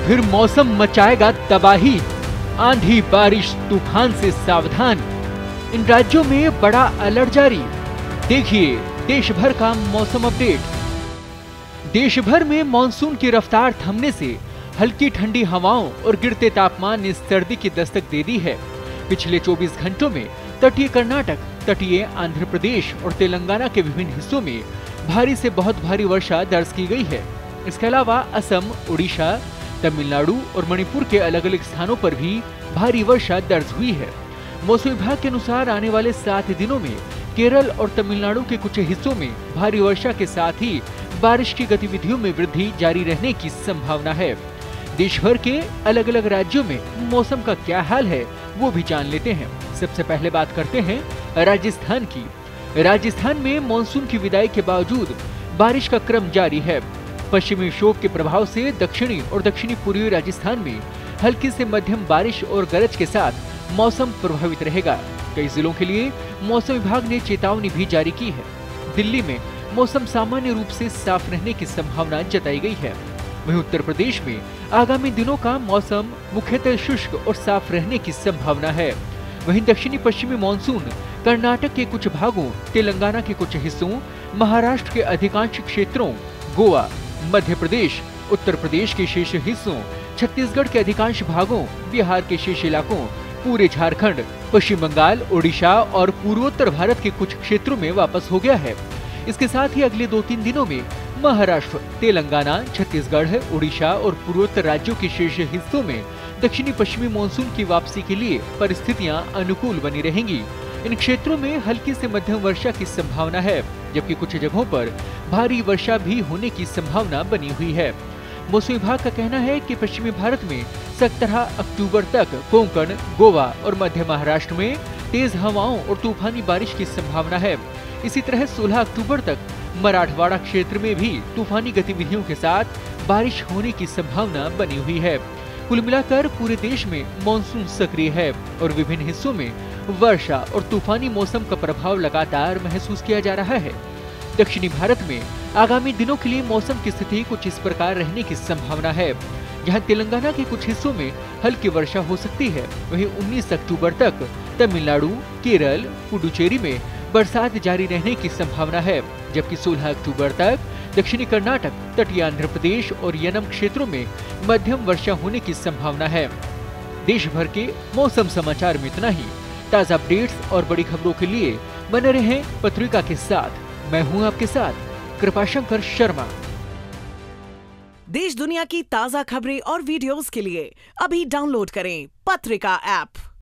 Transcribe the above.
फिर मौसम मचाएगा तबाही, आंधी बारिश तूफान से सावधान। इन राज्यों में बड़ा अलर्ट जारी। देखिए देश भर का मौसम अपडेट। देश भर में मानसून की रफ्तार थमने से हल्की ठंडी हवाओं और गिरते तापमान ने सर्दी की दस्तक दे दी है। पिछले 24 घंटों में तटीय कर्नाटक, तटीय आंध्र प्रदेश और तेलंगाना के विभिन्न हिस्सों में भारी से बहुत भारी वर्षा दर्ज की गई है। इसके अलावा असम, उड़ीसा, तमिलनाडु और मणिपुर के अलग अलग स्थानों पर भी भारी वर्षा दर्ज हुई है। मौसम विभाग के अनुसार आने वाले 7 दिनों में केरल और तमिलनाडु के कुछ हिस्सों में भारी वर्षा के साथ ही बारिश की गतिविधियों में वृद्धि जारी रहने की संभावना है। देश भर के अलग अलग राज्यों में मौसम का क्या हाल है वो भी जान लेते हैं। सबसे पहले बात करते हैं राजस्थान की। राजस्थान में मानसून की विदाई के बावजूद बारिश का क्रम जारी है। पश्चिमी विक्षोभ के प्रभाव से दक्षिणी और दक्षिणी पूर्वी राजस्थान में हल्की से मध्यम बारिश और गरज के साथ मौसम प्रभावित रहेगा। कई जिलों के लिए मौसम विभाग ने चेतावनी भी जारी की है। दिल्ली में मौसम सामान्य रूप से साफ रहने की संभावना जताई गई है। वहीं उत्तर प्रदेश में आगामी दिनों का मौसम मुख्यतः शुष्क और साफ रहने की संभावना है। वहीं दक्षिणी पश्चिमी मानसून कर्नाटक के कुछ भागों, तेलंगाना के कुछ हिस्सों, महाराष्ट्र के अधिकांश क्षेत्रों, गोवा, मध्य प्रदेश, उत्तर प्रदेश के शेष हिस्सों, छत्तीसगढ़ के अधिकांश भागों, बिहार के शेष इलाकों, पूरे झारखंड, पश्चिम बंगाल, ओडिशा और पूर्वोत्तर भारत के कुछ क्षेत्रों में वापस हो गया है। इसके साथ ही अगले 2-3 दिनों में महाराष्ट्र, तेलंगाना, छत्तीसगढ़, उड़ीसा और पूर्वोत्तर राज्यों के शेष हिस्सों में दक्षिणी पश्चिमी मानसून की वापसी के लिए परिस्थितियां अनुकूल बनी रहेंगी। इन क्षेत्रों में हल्की से मध्यम वर्षा की संभावना है, जबकि कुछ जगहों पर भारी वर्षा भी होने की संभावना बनी हुई है। मौसम विभाग का कहना है कि पश्चिमी भारत में 17 अक्टूबर तक कोंकण, गोवा और मध्य महाराष्ट्र में तेज हवाओं और तूफानी बारिश की संभावना है। इसी तरह 16 अक्टूबर तक मराठवाड़ा क्षेत्र में भी तूफानी गतिविधियों के साथ बारिश होने की संभावना बनी हुई है। कुल मिलाकर पूरे देश में मानसून सक्रिय है और विभिन्न हिस्सों में वर्षा और तूफानी मौसम का प्रभाव लगातार महसूस किया जा रहा है। दक्षिणी भारत में आगामी दिनों के लिए मौसम की स्थिति कुछ इस प्रकार रहने की संभावना है। जहां तेलंगाना के कुछ हिस्सों में हल्की वर्षा हो सकती है, वहीं 19 अक्टूबर तक तमिलनाडु, केरल, पुडुचेरी में बरसात जारी रहने की संभावना है, जबकि 16 अक्टूबर तक दक्षिणी कर्नाटक, तटीय आंध्र प्रदेश और यनम क्षेत्रों में मध्यम वर्षा होने की संभावना है। देश भर के मौसम समाचार में इतना ही। ताज़ा अपडेट्स और बड़ी खबरों के लिए बने रहें पत्रिका के साथ। मैं हूं आपके साथ कृपाशंकर शर्मा। देश दुनिया की ताज़ा खबरें और वीडियोस के लिए अभी डाउनलोड करें पत्रिका ऐप।